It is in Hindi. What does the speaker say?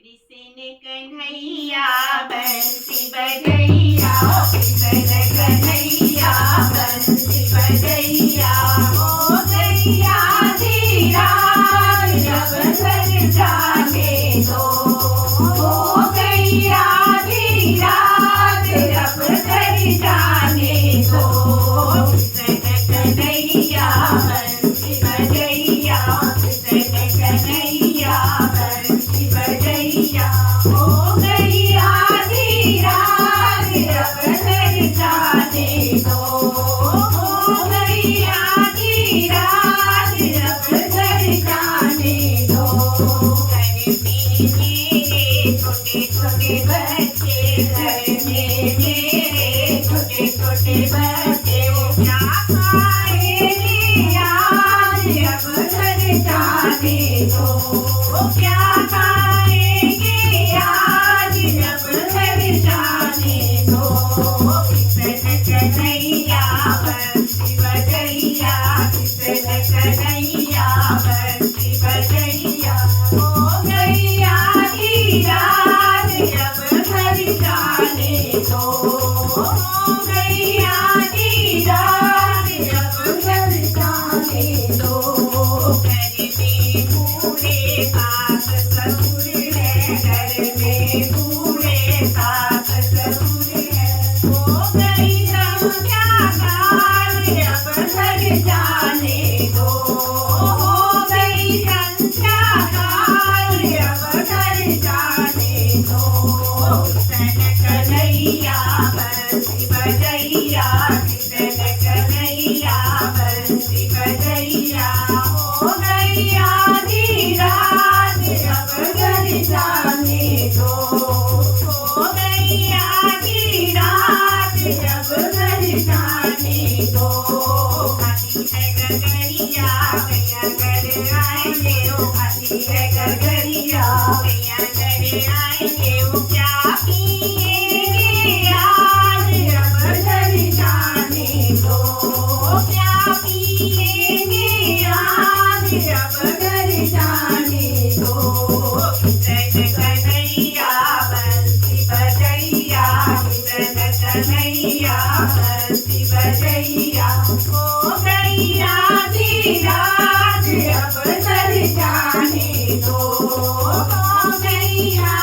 कृष्ण कन्हैया बंसी बजैया, कृष्ण कन्हैया बंसी बजैया। हो गैया धीरा जब घर जाने दो, हो गैया धीरा जब घर जाने दो। कृष्ण कन्हैया बंसी बजैया, कृष्ण कन्हैया बंसी बजैया। हो गैया धीरा जब घर जाने दो, हो गैया धीरा जब घर जाने दो। घर में मेरे छोटे छोटे बच्चे, घर में मेरे छोटे छोटे बच्चे, वो क्या खाएंगे आज जब घर जाने दो, वो क्या खाएंगे आज जब घर जाने दो। कृष्ण कन्हैया बंसी बजैया, कृष्ण कन्हैया बंसी बजैया। हो गैया धीरा जब घर जाने दो, हो गैया धीरा जब घर जाने दो। घर में बूढ़े सास ससुर है, घर में बूढ़े सास ससुर है। हो गई संध्या काल जब घर जाने दो, हो गई संध्या काल जब घर जाने दो। कृष्ण कन्हैया बंसी बजैया, कृष्ण कन्हैया बंसी बजैया। हो गैया धीरा जब घर जाने दो, हो गैया धीरा जब घर जाने दो। हाथी है गगरिया गैया घर आएंगे, ओ हाथी है गगरिया गैया घर आएंगे। वो क्या पिएंगे आज जब घर जाने दो, क्या पिएंगे आज जब घर जाने दो। कृष्ण कन्हैया बंसी बजैया, कृष्ण कन्हैया बंसी बजैया। हो गैया धीरा जब घर जाने दो, हो गैया